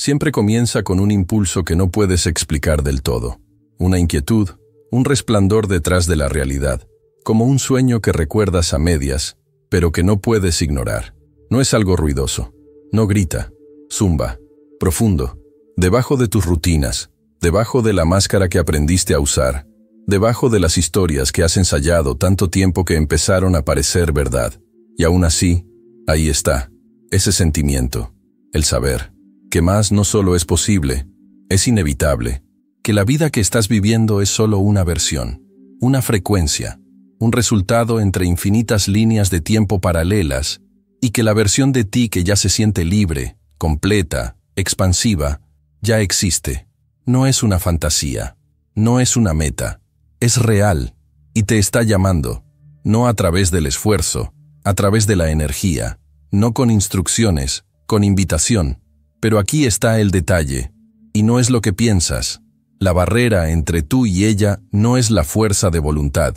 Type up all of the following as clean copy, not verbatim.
siempre comienza con un impulso que no puedes explicar del todo. Una inquietud, un resplandor detrás de la realidad, como un sueño que recuerdas a medias, pero que no puedes ignorar. No es algo ruidoso, no grita, zumba, profundo, debajo de tus rutinas, debajo de la máscara que aprendiste a usar, debajo de las historias que has ensayado tanto tiempo que empezaron a parecer verdad. Y aún así, ahí está, ese sentimiento, el saber, que más no solo es posible, es inevitable, que la vida que estás viviendo es solo una versión, una frecuencia, un resultado entre infinitas líneas de tiempo paralelas, y que la versión de ti que ya se siente libre, completa, expansiva, ya existe. No es una fantasía, no es una meta, es real, y te está llamando, no a través del esfuerzo, a través de la energía, no con instrucciones, con invitación. Pero aquí está el detalle, y no es lo que piensas. La barrera entre tú y ella no es la fuerza de voluntad,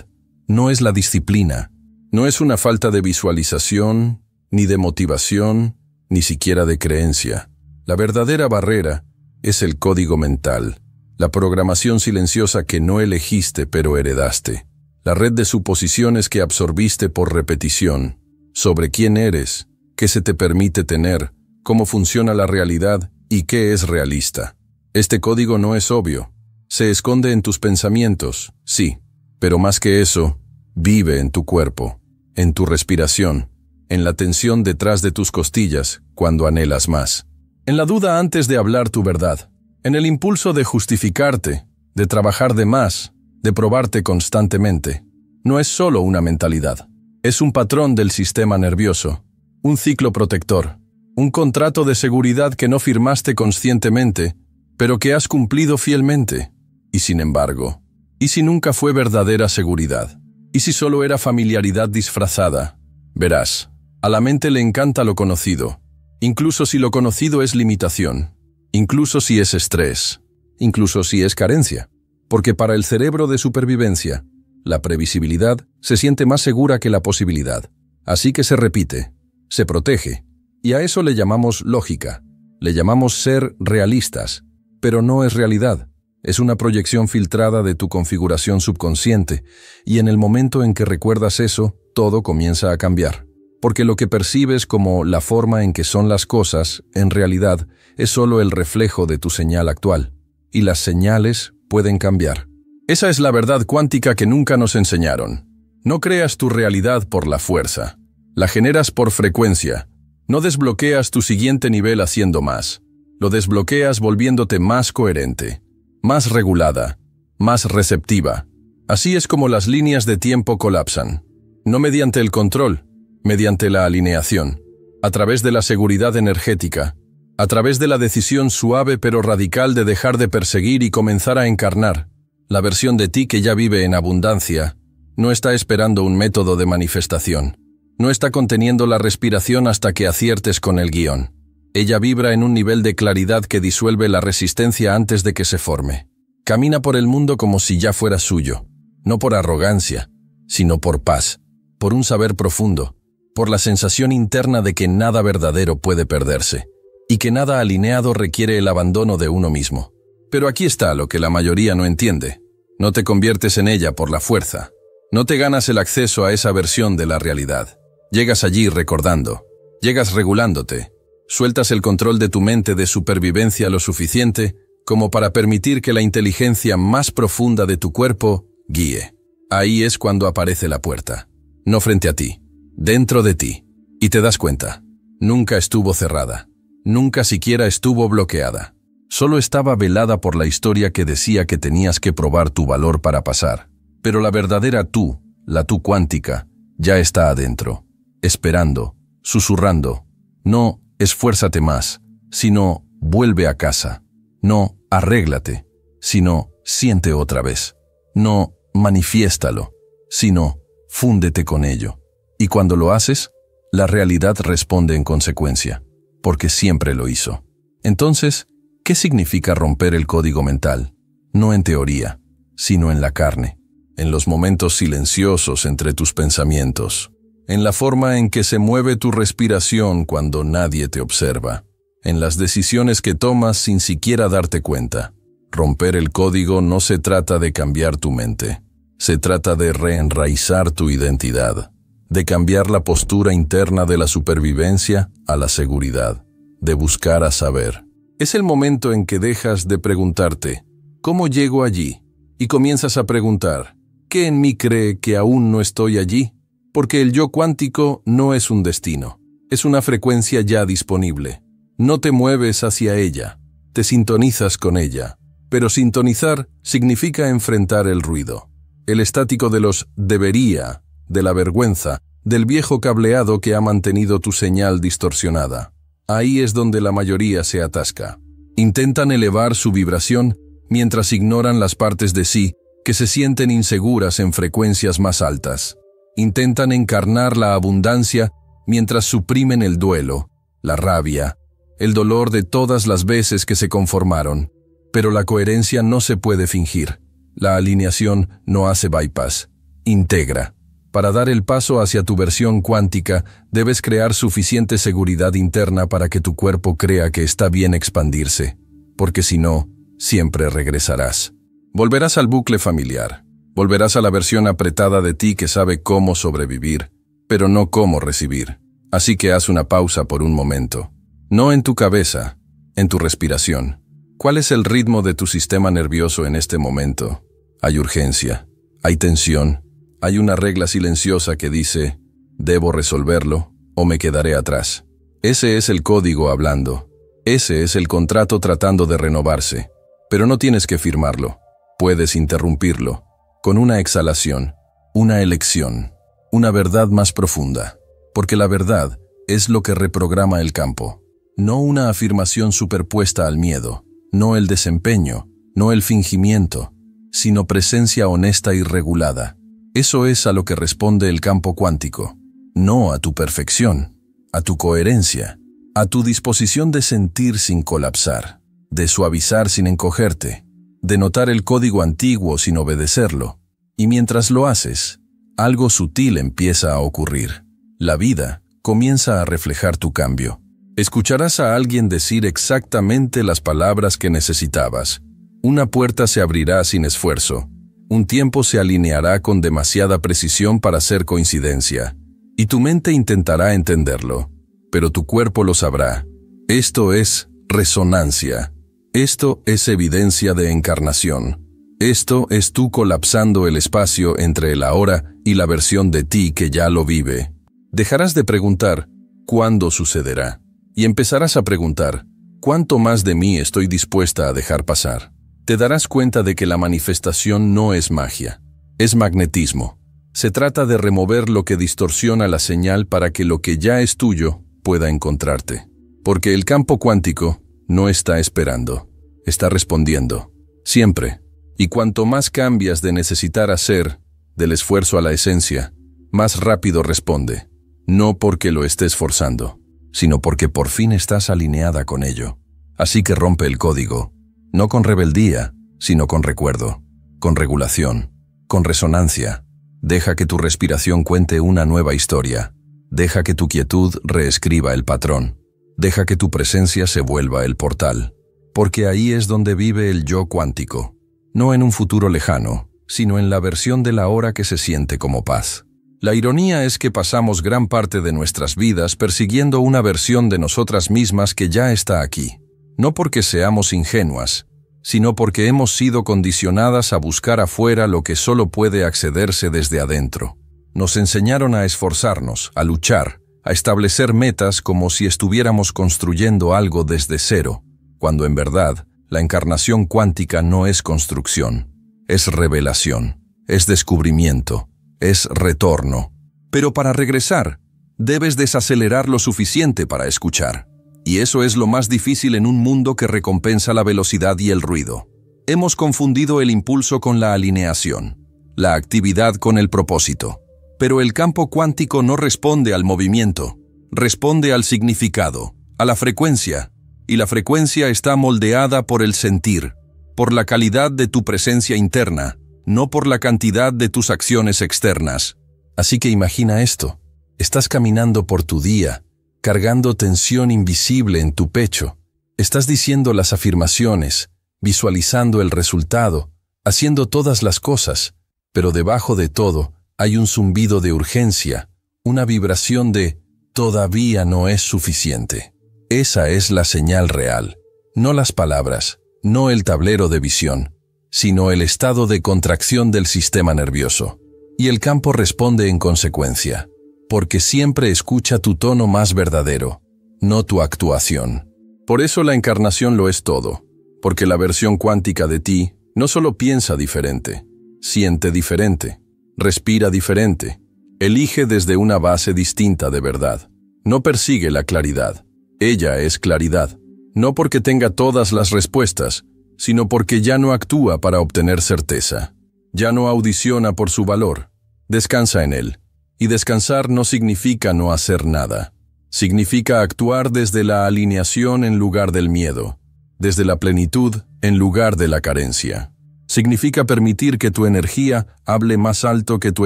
no es la disciplina, no es una falta de visualización, ni de motivación, ni siquiera de creencia. La verdadera barrera es el código mental, la programación silenciosa que no elegiste pero heredaste, la red de suposiciones que absorbiste por repetición, sobre quién eres, qué se te permite tener, cómo funciona la realidad y qué es realista. Este código no es obvio. Se esconde en tus pensamientos, sí, pero más que eso, vive en tu cuerpo, en tu respiración, en la tensión detrás de tus costillas cuando anhelas más, en la duda antes de hablar tu verdad, en el impulso de justificarte, de trabajar de más, de probarte constantemente. No es solo una mentalidad, es un patrón del sistema nervioso, un ciclo protector, un contrato de seguridad que no firmaste conscientemente, pero que has cumplido fielmente. Y sin embargo, ¿y si nunca fue verdadera seguridad? ¿Y si solo era familiaridad disfrazada? Verás, a la mente le encanta lo conocido, incluso si lo conocido es limitación, incluso si es estrés, incluso si es carencia, porque para el cerebro de supervivencia, la previsibilidad se siente más segura que la posibilidad, así que se repite, se protege, y a eso le llamamos lógica, le llamamos ser realistas, pero no es realidad, es una proyección filtrada de tu configuración subconsciente, y en el momento en que recuerdas eso, todo comienza a cambiar. Porque lo que percibes como la forma en que son las cosas, en realidad, es solo el reflejo de tu señal actual. Y las señales pueden cambiar. Esa es la verdad cuántica que nunca nos enseñaron. No creas tu realidad por la fuerza. La generas por frecuencia. No desbloqueas tu siguiente nivel haciendo más. Lo desbloqueas volviéndote más coherente, más regulada, más receptiva. Así es como las líneas de tiempo colapsan. No mediante el control, mediante la alineación, a través de la seguridad energética, a través de la decisión suave pero radical de dejar de perseguir y comenzar a encarnar. La versión de ti que ya vive en abundancia no está esperando un método de manifestación, no está conteniendo la respiración hasta que aciertes con el guión. Ella vibra en un nivel de claridad que disuelve la resistencia antes de que se forme. Camina por el mundo como si ya fuera suyo, no por arrogancia, sino por paz, por un saber profundo, por la sensación interna de que nada verdadero puede perderse, y que nada alineado requiere el abandono de uno mismo. Pero aquí está lo que la mayoría no entiende. No te conviertes en ella por la fuerza. No te ganas el acceso a esa versión de la realidad. Llegas allí recordando. Llegas regulándote. Sueltas el control de tu mente de supervivencia lo suficiente como para permitir que la inteligencia más profunda de tu cuerpo guíe. Ahí es cuando aparece la puerta. No frente a ti, dentro de ti. Y te das cuenta. Nunca estuvo cerrada. Nunca siquiera estuvo bloqueada. Solo estaba velada por la historia que decía que tenías que probar tu valor para pasar. Pero la verdadera tú, la tú cuántica, ya está adentro, esperando, susurrando. No, esfuérzate más, sino vuelve a casa. No, arréglate, sino siente otra vez. No, manifiéstalo, sino fúndete con ello. Y cuando lo haces, la realidad responde en consecuencia, porque siempre lo hizo. Entonces, ¿qué significa romper el código mental? No en teoría, sino en la carne, en los momentos silenciosos entre tus pensamientos, en la forma en que se mueve tu respiración cuando nadie te observa, en las decisiones que tomas sin siquiera darte cuenta. Romper el código no se trata de cambiar tu mente, se trata de reenraizar tu identidad, de cambiar la postura interna de la supervivencia a la seguridad, de buscar a saber. Es el momento en que dejas de preguntarte, ¿cómo llego allí? Y comienzas a preguntar, ¿qué en mí cree que aún no estoy allí? Porque el yo cuántico no es un destino, es una frecuencia ya disponible. No te mueves hacia ella, te sintonizas con ella. Pero sintonizar significa enfrentar el ruido, el estático de los debería, de la vergüenza, del viejo cableado que ha mantenido tu señal distorsionada. Ahí es donde la mayoría se atasca. Intentan elevar su vibración mientras ignoran las partes de sí que se sienten inseguras en frecuencias más altas. Intentan encarnar la abundancia mientras suprimen el duelo, la rabia, el dolor de todas las veces que se conformaron. Pero la coherencia no se puede fingir. La alineación no hace bypass, integra. Para dar el paso hacia tu versión cuántica, debes crear suficiente seguridad interna para que tu cuerpo crea que está bien expandirse, porque si no, siempre regresarás. Volverás al bucle familiar, volverás a la versión apretada de ti que sabe cómo sobrevivir, pero no cómo recibir. Así que haz una pausa por un momento. No en tu cabeza, en tu respiración. ¿Cuál es el ritmo de tu sistema nervioso en este momento? Hay urgencia, hay tensión, hay una regla silenciosa que dice, ¿debo resolverlo o me quedaré atrás? Ese es el código hablando. Ese es el contrato tratando de renovarse. Pero no tienes que firmarlo. Puedes interrumpirlo. Con una exhalación, una elección, una verdad más profunda. Porque la verdad es lo que reprograma el campo. No una afirmación superpuesta al miedo. No el desempeño, no el fingimiento, sino presencia honesta y regulada. Eso es a lo que responde el campo cuántico. No a tu perfección, a tu coherencia, a tu disposición de sentir sin colapsar, de suavizar sin encogerte, de notar el código antiguo sin obedecerlo. Y mientras lo haces, algo sutil empieza a ocurrir. La vida comienza a reflejar tu cambio. Escucharás a alguien decir exactamente las palabras que necesitabas. Una puerta se abrirá sin esfuerzo. Un tiempo se alineará con demasiada precisión para ser coincidencia. Y tu mente intentará entenderlo, pero tu cuerpo lo sabrá. Esto es resonancia. Esto es evidencia de encarnación. Esto es tú colapsando el espacio entre el ahora y la versión de ti que ya lo vive. Dejarás de preguntar, ¿cuándo sucederá? Y empezarás a preguntar, ¿cuánto más de mí estoy dispuesta a dejar pasar? Te darás cuenta de que la manifestación no es magia, es magnetismo. Se trata de remover lo que distorsiona la señal para que lo que ya es tuyo pueda encontrarte. Porque el campo cuántico no está esperando, está respondiendo, siempre. Y cuanto más cambias de necesitar hacer, del esfuerzo a la esencia, más rápido responde, no porque lo estés forzando, sino porque por fin estás alineada con ello. Así que rompe el código, no con rebeldía, sino con recuerdo, con regulación, con resonancia. Deja que tu respiración cuente una nueva historia. Deja que tu quietud reescriba el patrón. Deja que tu presencia se vuelva el portal. Porque ahí es donde vive el yo cuántico. No en un futuro lejano, sino en la versión de la hora que se siente como paz. La ironía es que pasamos gran parte de nuestras vidas persiguiendo una versión de nosotras mismas que ya está aquí. No porque seamos ingenuas, sino porque hemos sido condicionadas a buscar afuera lo que solo puede accederse desde adentro. Nos enseñaron a esforzarnos, a luchar, a establecer metas como si estuviéramos construyendo algo desde cero, cuando en verdad la encarnación cuántica no es construcción, es revelación, es descubrimiento, es retorno. Pero para regresar, debes desacelerar lo suficiente para escuchar. Y eso es lo más difícil en un mundo que recompensa la velocidad y el ruido. Hemos confundido el impulso con la alineación, la actividad con el propósito. Pero el campo cuántico no responde al movimiento, responde al significado, a la frecuencia. Y la frecuencia está moldeada por el sentir, por la calidad de tu presencia interna, no por la cantidad de tus acciones externas. Así que imagina esto. Estás caminando por tu día, cargando tensión invisible en tu pecho. Estás diciendo las afirmaciones, visualizando el resultado, haciendo todas las cosas, pero debajo de todo hay un zumbido de urgencia, una vibración de todavía no es suficiente. Esa es la señal real, no las palabras, no el tablero de visión, sino el estado de contracción del sistema nervioso. Y el campo responde en consecuencia, porque siempre escucha tu tono más verdadero, no tu actuación. Por eso la encarnación lo es todo, porque la versión cuántica de ti no solo piensa diferente, siente diferente, respira diferente, elige desde una base distinta de verdad. No persigue la claridad, ella es claridad, no porque tenga todas las respuestas, sino porque ya no actúa para obtener certeza, ya no audiciona por su valor, descansa en él. Y descansar no significa no hacer nada. Significa actuar desde la alineación en lugar del miedo, desde la plenitud en lugar de la carencia. Significa permitir que tu energía hable más alto que tu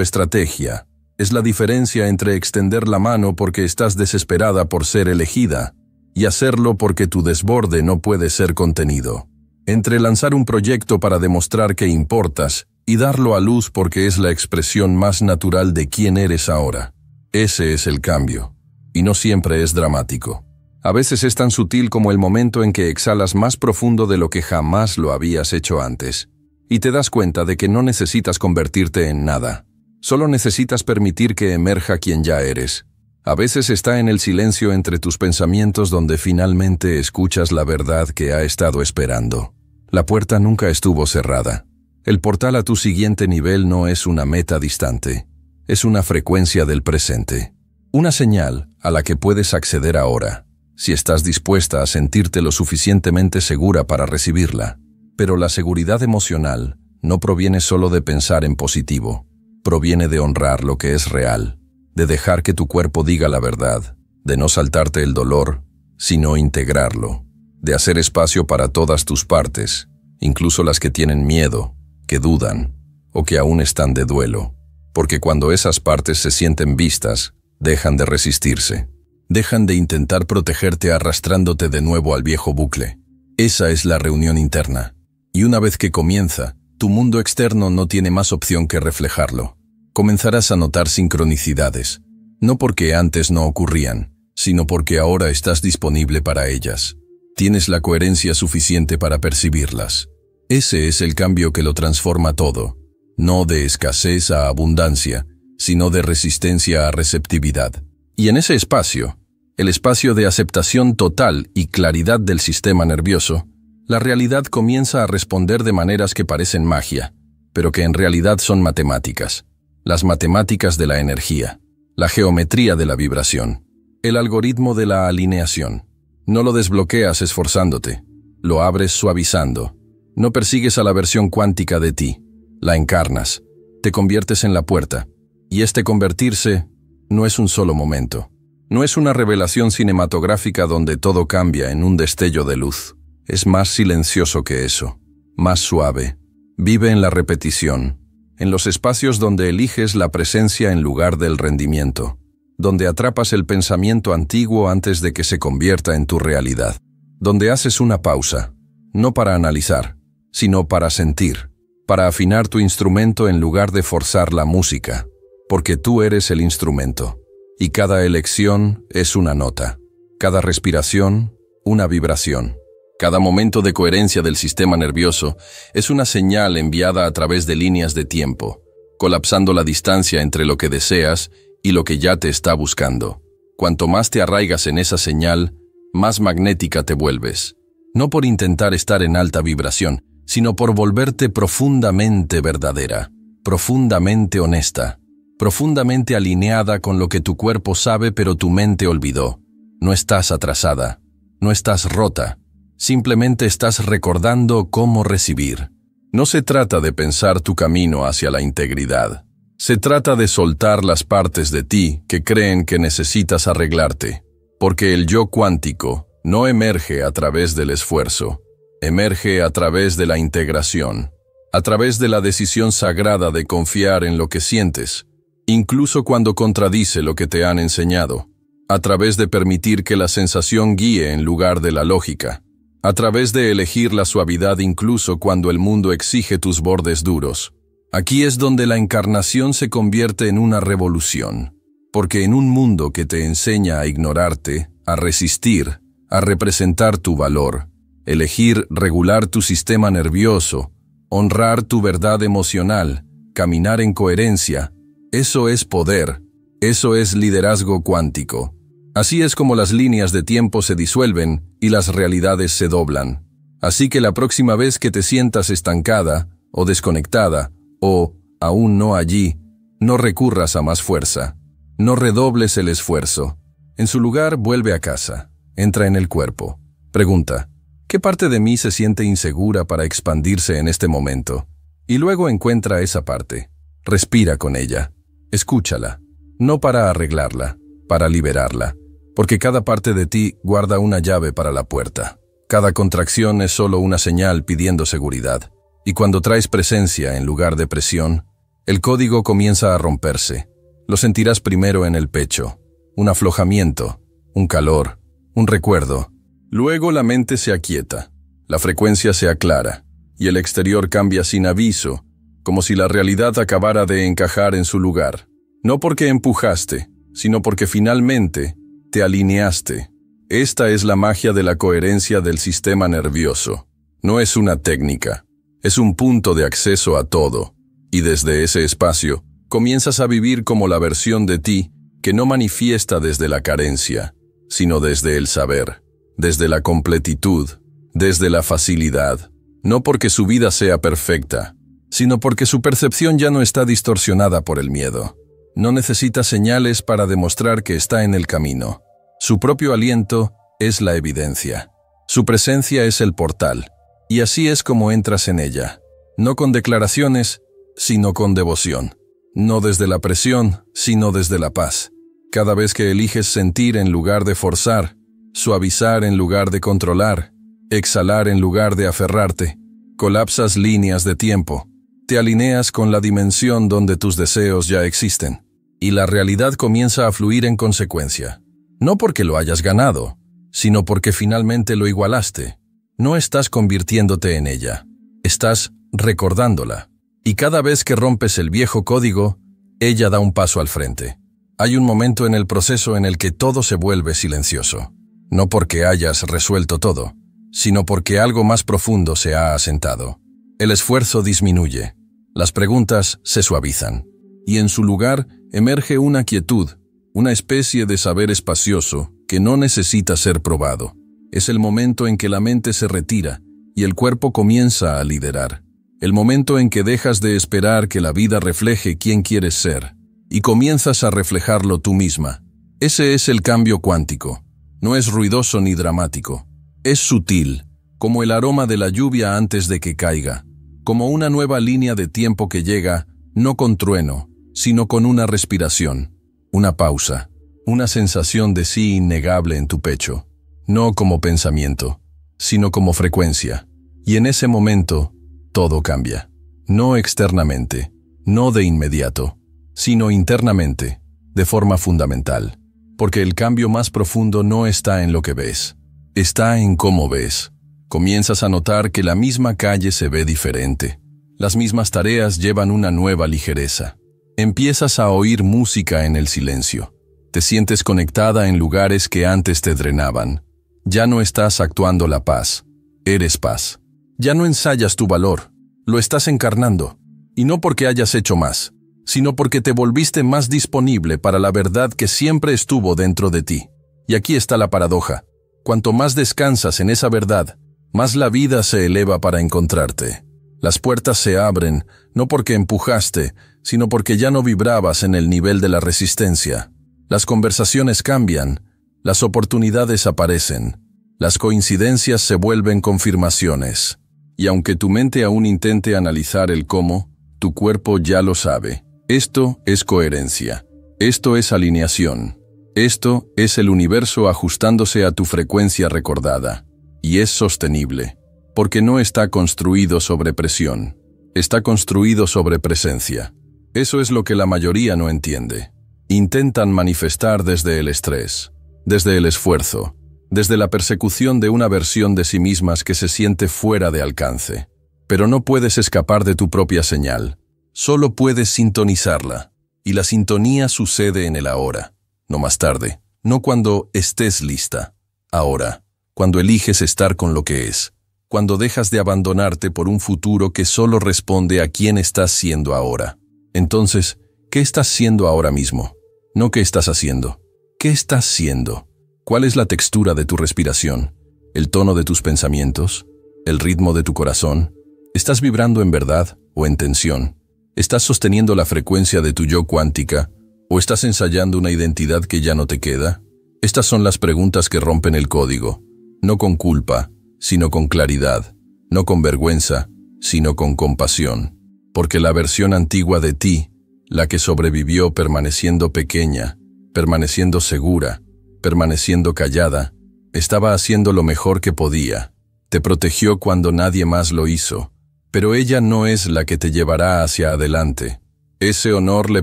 estrategia. Es la diferencia entre extender la mano porque estás desesperada por ser elegida y hacerlo porque tu desborde no puede ser contenido. Entre lanzar un proyecto para demostrar que importas y darlo a luz porque es la expresión más natural de quién eres ahora. Ese es el cambio, y no siempre es dramático. A veces es tan sutil como el momento en que exhalas más profundo de lo que jamás lo habías hecho antes, y te das cuenta de que no necesitas convertirte en nada. Solo necesitas permitir que emerja quien ya eres. A veces está en el silencio entre tus pensamientos donde finalmente escuchas la verdad que ha estado esperando. La puerta nunca estuvo cerrada. El portal a tu siguiente nivel no es una meta distante, es una frecuencia del presente. Una señal a la que puedes acceder ahora, si estás dispuesta a sentirte lo suficientemente segura para recibirla. Pero la seguridad emocional no proviene solo de pensar en positivo, proviene de honrar lo que es real, de dejar que tu cuerpo diga la verdad, de no saltarte el dolor, sino integrarlo, de hacer espacio para todas tus partes, incluso las que tienen miedo, que dudan o que aún están de duelo, porque cuando esas partes se sienten vistas, dejan de resistirse, dejan de intentar protegerte arrastrándote de nuevo al viejo bucle. Esa es la reunión interna, y una vez que comienza, tu mundo externo no tiene más opción que reflejarlo. Comenzarás a notar sincronicidades, no porque antes no ocurrían, sino porque ahora estás disponible para ellas. Tienes la coherencia suficiente para percibirlas. Ese es el cambio que lo transforma todo, no de escasez a abundancia, sino de resistencia a receptividad. Y en ese espacio, el espacio de aceptación total y claridad del sistema nervioso, la realidad comienza a responder de maneras que parecen magia, pero que en realidad son matemáticas. Las matemáticas de la energía, la geometría de la vibración, el algoritmo de la alineación. No lo desbloqueas esforzándote, lo abres suavizando. No persigues a la versión cuántica de ti, la encarnas, te conviertes en la puerta, y este convertirse no es un solo momento. No es una revelación cinematográfica donde todo cambia en un destello de luz. Es más silencioso que eso, más suave. Vive en la repetición, en los espacios donde eliges la presencia en lugar del rendimiento, donde atrapas el pensamiento antiguo antes de que se convierta en tu realidad, donde haces una pausa, no para analizar, sino para sentir, para afinar tu instrumento en lugar de forzar la música, porque tú eres el instrumento, y cada elección es una nota, cada respiración, una vibración. Cada momento de coherencia del sistema nervioso es una señal enviada a través de líneas de tiempo, colapsando la distancia entre lo que deseas y lo que ya te está buscando. Cuanto más te arraigas en esa señal, más magnética te vuelves, no por intentar estar en alta vibración, sino por volverte profundamente verdadera, profundamente honesta, profundamente alineada con lo que tu cuerpo sabe pero tu mente olvidó. No estás atrasada, no estás rota, simplemente estás recordando cómo recibir. No se trata de pensar tu camino hacia la integridad. Se trata de soltar las partes de ti que creen que necesitas arreglarte, porque el yo cuántico no emerge a través del esfuerzo, emerge a través de la integración, a través de la decisión sagrada de confiar en lo que sientes, incluso cuando contradice lo que te han enseñado. a través de permitir que la sensación guíe en lugar de la lógica, a través de elegir la suavidad incluso cuando el mundo exige tus bordes duros. Aquí es donde la encarnación se convierte en una revolución, porque en un mundo que te enseña a ignorarte, a resistir, a representar tu valor, elegir regular tu sistema nervioso, honrar tu verdad emocional, caminar en coherencia, eso es poder, eso es liderazgo cuántico. Así es como las líneas de tiempo se disuelven y las realidades se doblan. Así que la próxima vez que te sientas estancada o desconectada o, aún no allí, no recurras a más fuerza. No redobles el esfuerzo. En su lugar, vuelve a casa. Entra en el cuerpo. Pregunta, ¿qué parte de mí se siente insegura para expandirse en este momento? Y luego encuentra esa parte. Respira con ella. Escúchala. No para arreglarla, para liberarla. Porque cada parte de ti guarda una llave para la puerta. Cada contracción es solo una señal pidiendo seguridad. Y cuando traes presencia en lugar de presión, el código comienza a romperse. Lo sentirás primero en el pecho. Un aflojamiento, un calor, un recuerdo. Luego la mente se aquieta, la frecuencia se aclara, y el exterior cambia sin aviso, como si la realidad acabara de encajar en su lugar. No porque empujaste, sino porque finalmente te alineaste. Esta es la magia de la coherencia del sistema nervioso. No es una técnica, es un punto de acceso a todo, y desde ese espacio comienzas a vivir como la versión de ti que no manifiesta desde la carencia, sino desde el saber, desde la completitud, desde la facilidad, no porque su vida sea perfecta, sino porque su percepción ya no está distorsionada por el miedo. No necesita señales para demostrar que está en el camino. Su propio aliento es la evidencia. Su presencia es el portal, y así es como entras en ella, no con declaraciones, sino con devoción. No desde la presión, sino desde la paz. Cada vez que eliges sentir en lugar de forzar, suavizar en lugar de controlar, exhalar en lugar de aferrarte, colapsas líneas de tiempo, te alineas con la dimensión donde tus deseos ya existen, y la realidad comienza a fluir en consecuencia. No porque lo hayas ganado, sino porque finalmente lo igualaste. No estás convirtiéndote en ella, estás recordándola. Y cada vez que rompes el viejo código, ella da un paso al frente. Hay un momento en el proceso en el que todo se vuelve silencioso. No porque hayas resuelto todo, sino porque algo más profundo se ha asentado. El esfuerzo disminuye, las preguntas se suavizan, y en su lugar emerge una quietud, una especie de saber espacioso que no necesita ser probado. Es el momento en que la mente se retira y el cuerpo comienza a liderar. El momento en que dejas de esperar que la vida refleje quién quieres ser y comienzas a reflejarlo tú misma. Ese es el cambio cuántico. No es ruidoso ni dramático. Es sutil, como el aroma de la lluvia antes de que caiga, como una nueva línea de tiempo que llega, no con trueno, sino con una respiración, una pausa, una sensación de sí innegable en tu pecho. No como pensamiento, sino como frecuencia. Y en ese momento, todo cambia. No externamente, no de inmediato, sino internamente, de forma fundamental. Porque el cambio más profundo no está en lo que ves, está en cómo ves. Comienzas a notar que la misma calle se ve diferente. Las mismas tareas llevan una nueva ligereza. Empiezas a oír música en el silencio. Te sientes conectada en lugares que antes te drenaban. Ya no estás actuando la paz, eres paz. Ya no ensayas tu valor, lo estás encarnando. Y no porque hayas hecho más, sino porque te volviste más disponible para la verdad que siempre estuvo dentro de ti. Y aquí está la paradoja. Cuanto más descansas en esa verdad, más la vida se eleva para encontrarte. Las puertas se abren, no porque empujaste, sino porque ya no vibrabas en el nivel de la resistencia. Las conversaciones cambian, las oportunidades aparecen, las coincidencias se vuelven confirmaciones. Y aunque tu mente aún intente analizar el cómo, tu cuerpo ya lo sabe. Esto es coherencia. Esto es alineación. Esto es el universo ajustándose a tu frecuencia recordada. Y es sostenible, porque no está construido sobre presión. Está construido sobre presencia. Eso es lo que la mayoría no entiende. Intentan manifestar desde el estrés, desde el esfuerzo, desde la persecución de una versión de sí mismas que se siente fuera de alcance. Pero no puedes escapar de tu propia señal, solo puedes sintonizarla, y la sintonía sucede en el ahora, no más tarde, no cuando estés lista, ahora, cuando eliges estar con lo que es, cuando dejas de abandonarte por un futuro que solo responde a quién estás siendo ahora. Entonces, ¿qué estás siendo ahora mismo? No qué estás haciendo. ¿Qué estás siendo? ¿Cuál es la textura de tu respiración? ¿El tono de tus pensamientos? ¿El ritmo de tu corazón? ¿Estás vibrando en verdad o en tensión? ¿Estás sosteniendo la frecuencia de tu yo cuántica o estás ensayando una identidad que ya no te queda? Estas son las preguntas que rompen el código, no con culpa, sino con claridad, no con vergüenza, sino con compasión. Porque la versión antigua de ti, la que sobrevivió permaneciendo pequeña, permaneciendo segura, permaneciendo callada, estaba haciendo lo mejor que podía. Te protegió cuando nadie más lo hizo, pero ella no es la que te llevará hacia adelante. Ese honor le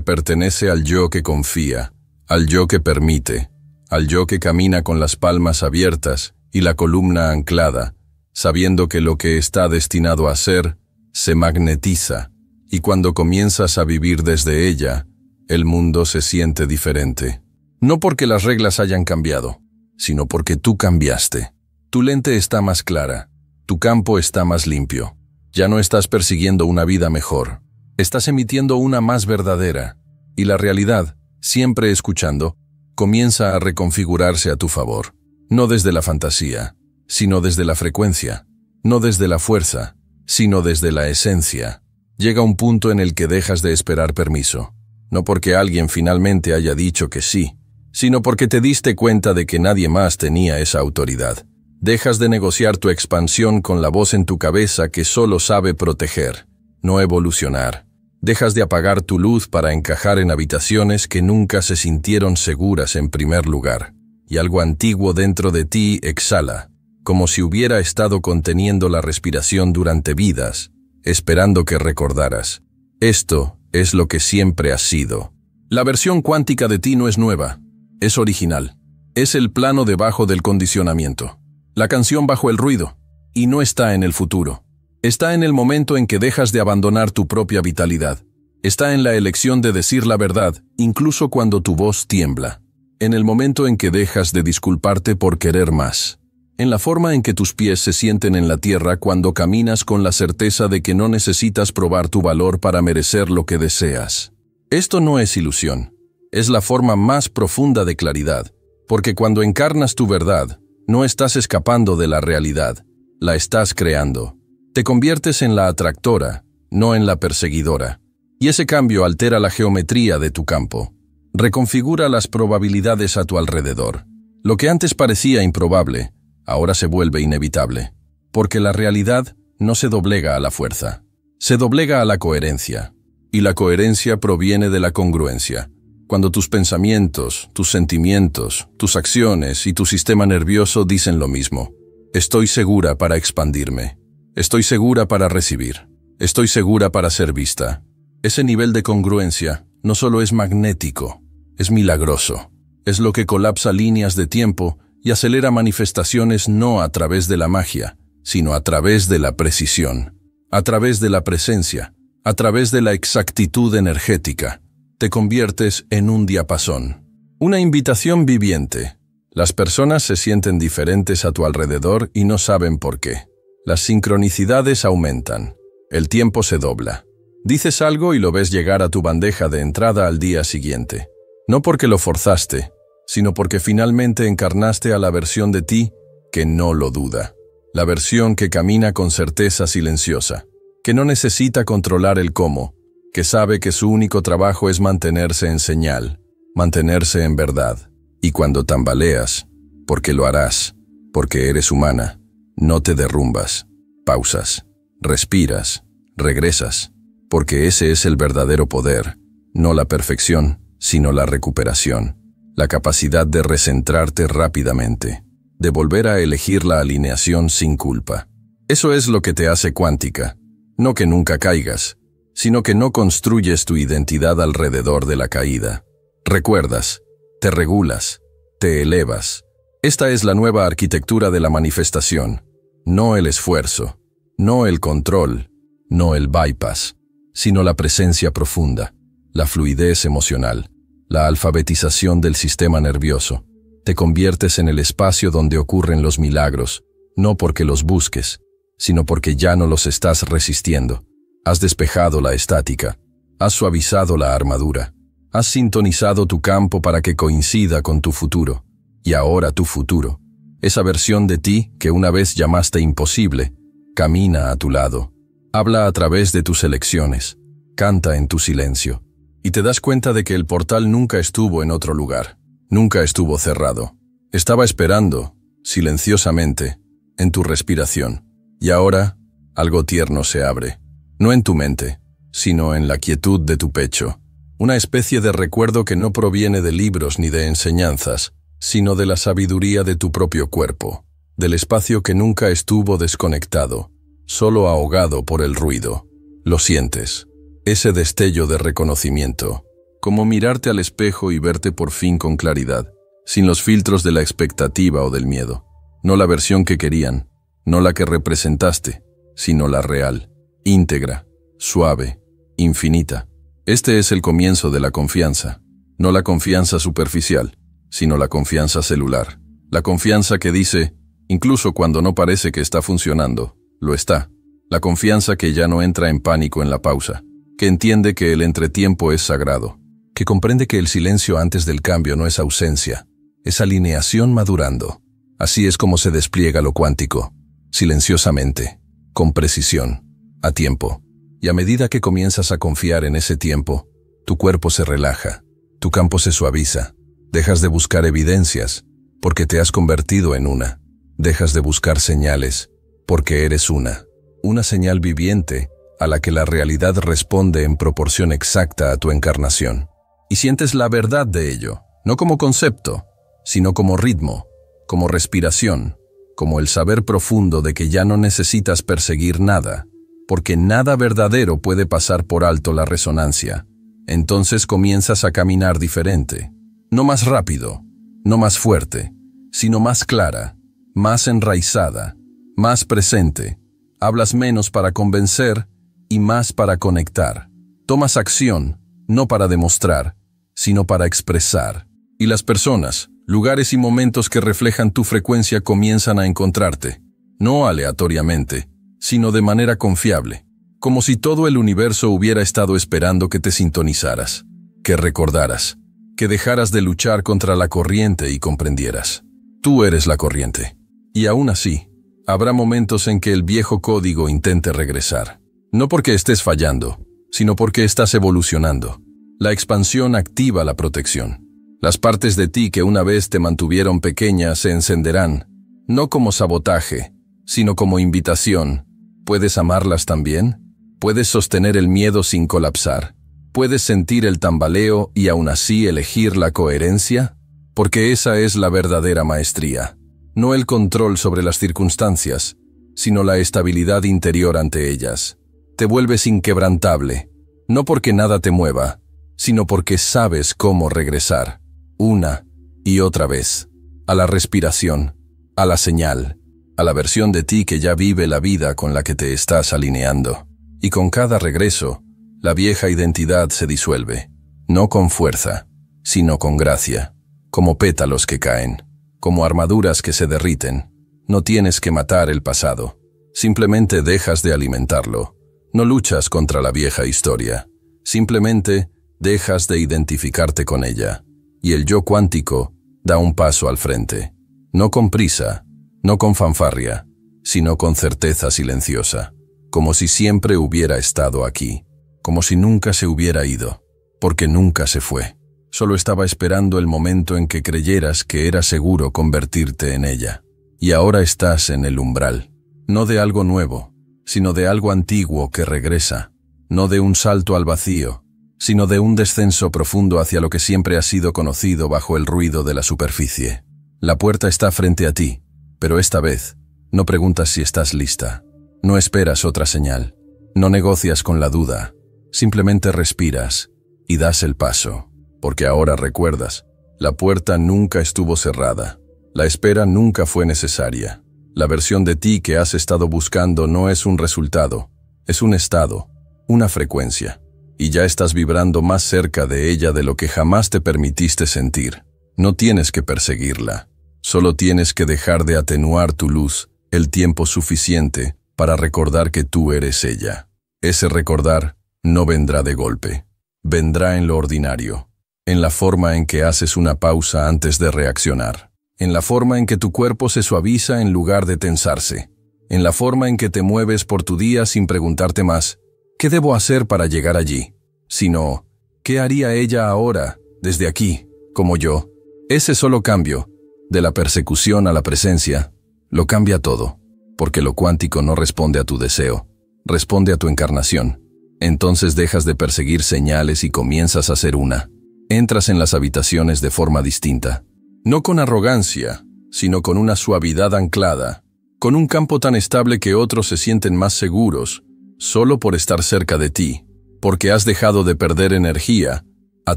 pertenece al yo que confía, al yo que permite, al yo que camina con las palmas abiertas y la columna anclada, sabiendo que lo que está destinado a ser se magnetiza, y cuando comienzas a vivir desde ella, el mundo se siente diferente. No porque las reglas hayan cambiado, sino porque tú cambiaste. Tu lente está más clara, tu campo está más limpio. Ya no estás persiguiendo una vida mejor, estás emitiendo una más verdadera, y la realidad, siempre escuchando, comienza a reconfigurarse a tu favor. No desde la fantasía, sino desde la frecuencia, no desde la fuerza, sino desde la esencia. Llega un punto en el que dejas de esperar permiso, no porque alguien finalmente haya dicho que sí, sino porque te diste cuenta de que nadie más tenía esa autoridad. Dejas de negociar tu expansión con la voz en tu cabeza que solo sabe proteger, no evolucionar. Dejas de apagar tu luz para encajar en habitaciones que nunca se sintieron seguras en primer lugar. Y algo antiguo dentro de ti exhala, como si hubiera estado conteniendo la respiración durante vidas, esperando que recordaras. Esto es lo que siempre has sido. La versión cuántica de ti no es nueva, es original. Es el plano debajo del condicionamiento. La canción bajo el ruido, y no está en el futuro. Está en el momento en que dejas de abandonar tu propia vitalidad. Está en la elección de decir la verdad, incluso cuando tu voz tiembla. En el momento en que dejas de disculparte por querer más. En la forma en que tus pies se sienten en la tierra cuando caminas con la certeza de que no necesitas probar tu valor para merecer lo que deseas. Esto no es ilusión. Es la forma más profunda de claridad, porque cuando encarnas tu verdad, no estás escapando de la realidad, la estás creando. Te conviertes en la atractora, no en la perseguidora. Y ese cambio altera la geometría de tu campo. Reconfigura las probabilidades a tu alrededor. Lo que antes parecía improbable, ahora se vuelve inevitable. Porque la realidad no se doblega a la fuerza, se doblega a la coherencia. Y la coherencia proviene de la congruencia. Cuando tus pensamientos, tus sentimientos, tus acciones y tu sistema nervioso dicen lo mismo. Estoy segura para expandirme. Estoy segura para recibir. Estoy segura para ser vista. Ese nivel de congruencia no solo es magnético, es milagroso. Es lo que colapsa líneas de tiempo y acelera manifestaciones no a través de la magia, sino a través de la precisión, a través de la presencia, a través de la exactitud energética. Te conviertes en un diapasón, una invitación viviente. Las personas se sienten diferentes a tu alrededor y no saben por qué. Las sincronicidades aumentan, el tiempo se dobla. Dices algo y lo ves llegar a tu bandeja de entrada al día siguiente. No porque lo forzaste, sino porque finalmente encarnaste a la versión de ti que no lo duda. La versión que camina con certeza silenciosa, que no necesita controlar el cómo, que sabe que su único trabajo es mantenerse en señal, mantenerse en verdad. Y cuando tambaleas, porque lo harás, porque eres humana, no te derrumbas, pausas, respiras, regresas, porque ese es el verdadero poder, no la perfección, sino la recuperación, la capacidad de recentrarte rápidamente, de volver a elegir la alineación sin culpa. Eso es lo que te hace cuántica, no que nunca caigas, sino que no construyes tu identidad alrededor de la caída. Recuerdas, te regulas, te elevas. Esta es la nueva arquitectura de la manifestación. No el esfuerzo, no el control, no el bypass, sino la presencia profunda, la fluidez emocional, la alfabetización del sistema nervioso. Te conviertes en el espacio donde ocurren los milagros, no porque los busques, sino porque ya no los estás resistiendo. Has despejado la estática, has suavizado la armadura, has sintonizado tu campo para que coincida con tu futuro. Y ahora tu futuro, esa versión de ti que una vez llamaste imposible, camina a tu lado, habla a través de tus elecciones, canta en tu silencio, y te das cuenta de que el portal nunca estuvo en otro lugar, nunca estuvo cerrado. Estaba esperando, silenciosamente, en tu respiración. Y ahora, algo tierno se abre, no en tu mente, sino en la quietud de tu pecho. Una especie de recuerdo que no proviene de libros ni de enseñanzas, sino de la sabiduría de tu propio cuerpo, del espacio que nunca estuvo desconectado, solo ahogado por el ruido. Lo sientes, ese destello de reconocimiento, como mirarte al espejo y verte por fin con claridad, sin los filtros de la expectativa o del miedo. No la versión que querían, no la que representaste, sino la real, íntegra, suave, infinita. Este es el comienzo de la confianza, no la confianza superficial, sino la confianza celular. La confianza que dice, incluso cuando no parece que está funcionando, lo está. La confianza que ya no entra en pánico en la pausa, que entiende que el entretiempo es sagrado, que comprende que el silencio antes del cambio no es ausencia, es alineación madurando. Así es como se despliega lo cuántico, silenciosamente, con precisión, a tiempo. Y a medida que comienzas a confiar en ese tiempo, tu cuerpo se relaja, tu campo se suaviza. Dejas de buscar evidencias, porque te has convertido en una. Dejas de buscar señales, porque eres una señal viviente a la que la realidad responde en proporción exacta a tu encarnación. Y sientes la verdad de ello, no como concepto, sino como ritmo, como respiración, como el saber profundo de que ya no necesitas perseguir nada, porque nada verdadero puede pasar por alto la resonancia. Entonces comienzas a caminar diferente. No más rápido, no más fuerte, sino más clara, más enraizada, más presente. Hablas menos para convencer y más para conectar. Tomas acción, no para demostrar, sino para expresar. Y las personas, lugares y momentos que reflejan tu frecuencia comienzan a encontrarte, no aleatoriamente, sino de manera confiable, como si todo el universo hubiera estado esperando que te sintonizaras, que recordaras, que dejaras de luchar contra la corriente y comprendieras. Tú eres la corriente. Y aún así, habrá momentos en que el viejo código intente regresar. No porque estés fallando, sino porque estás evolucionando. La expansión activa la protección. Las partes de ti que una vez te mantuvieron pequeña se encenderán, no como sabotaje, sino como invitación. ¿Puedes amarlas también? ¿Puedes sostener el miedo sin colapsar? ¿Puedes sentir el tambaleo y aún así elegir la coherencia? Porque esa es la verdadera maestría. No el control sobre las circunstancias, sino la estabilidad interior ante ellas. Te vuelves inquebrantable, no porque nada te mueva, sino porque sabes cómo regresar, una y otra vez, a la respiración, a la señal, a la versión de ti que ya vive la vida con la que te estás alineando. Y con cada regreso, la vieja identidad se disuelve, no con fuerza, sino con gracia, como pétalos que caen, como armaduras que se derriten. No tienes que matar el pasado, simplemente dejas de alimentarlo. No luchas contra la vieja historia, simplemente dejas de identificarte con ella. Y el yo cuántico da un paso al frente, no con prisa, no con fanfarria, sino con certeza silenciosa, como si siempre hubiera estado aquí. Como si nunca se hubiera ido, porque nunca se fue. Solo estaba esperando el momento en que creyeras que era seguro convertirte en ella. Y ahora estás en el umbral, no de algo nuevo, sino de algo antiguo que regresa, no de un salto al vacío, sino de un descenso profundo hacia lo que siempre ha sido conocido bajo el ruido de la superficie. La puerta está frente a ti, pero esta vez no preguntas si estás lista, no esperas otra señal, no negocias con la duda. Simplemente respiras y das el paso, porque ahora recuerdas, La puerta nunca estuvo cerrada. La espera nunca fue necesaria. La versión de ti que has estado buscando no es un resultado, es un estado, una frecuencia. Y ya estás vibrando más cerca de ella de lo que jamás te permitiste sentir. No tienes que perseguirla. Solo tienes que dejar de atenuar tu luz el tiempo suficiente para recordar que tú eres ella. Ese recordar no vendrá de golpe. Vendrá en lo ordinario, en la forma en que haces una pausa antes de reaccionar, en la forma en que tu cuerpo se suaviza en lugar de tensarse, en la forma en que te mueves por tu día sin preguntarte más, ¿qué debo hacer para llegar allí? Sino, ¿qué haría ella ahora, desde aquí, como yo? Ese solo cambio, de la persecución a la presencia, lo cambia todo, porque lo cuántico no responde a tu deseo, responde a tu encarnación. Entonces dejas de perseguir señales y comienzas a ser una. Entras en las habitaciones de forma distinta, no con arrogancia, sino con una suavidad anclada, con un campo tan estable que otros se sienten más seguros, solo por estar cerca de ti, porque has dejado de perder energía a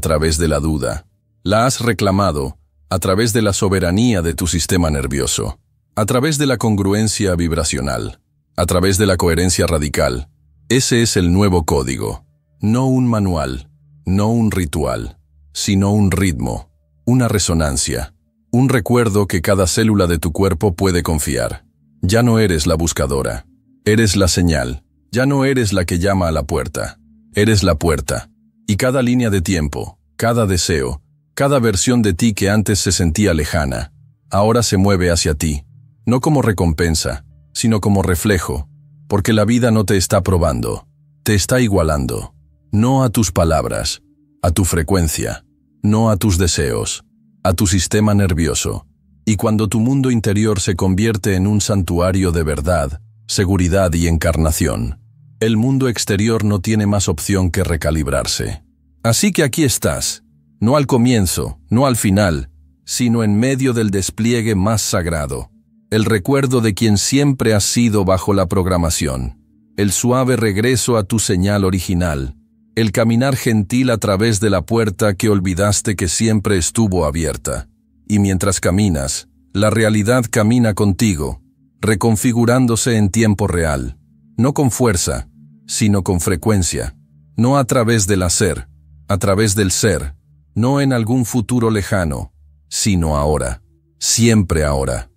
través de la duda. La has reclamado a través de la soberanía de tu sistema nervioso, a través de la congruencia vibracional, a través de la coherencia radical. Ese es el nuevo código, no un manual, no un ritual, sino un ritmo, una resonancia, un recuerdo que cada célula de tu cuerpo puede confiar. Ya no eres la buscadora, eres la señal, ya no eres la que llama a la puerta, eres la puerta. Y cada línea de tiempo, cada deseo, cada versión de ti que antes se sentía lejana, ahora se mueve hacia ti, no como recompensa, sino como reflejo, porque la vida no te está probando, te está igualando, no a tus palabras, a tu frecuencia, no a tus deseos, a tu sistema nervioso. Y cuando tu mundo interior se convierte en un santuario de verdad, seguridad y encarnación, el mundo exterior no tiene más opción que recalibrarse. Así que aquí estás, no al comienzo, no al final, sino en medio del despliegue más sagrado. El recuerdo de quien siempre has sido bajo la programación, el suave regreso a tu señal original, el caminar gentil a través de la puerta que olvidaste que siempre estuvo abierta. Y mientras caminas, la realidad camina contigo, reconfigurándose en tiempo real, no con fuerza, sino con frecuencia, no a través del hacer, a través del ser, no en algún futuro lejano, sino ahora, siempre ahora.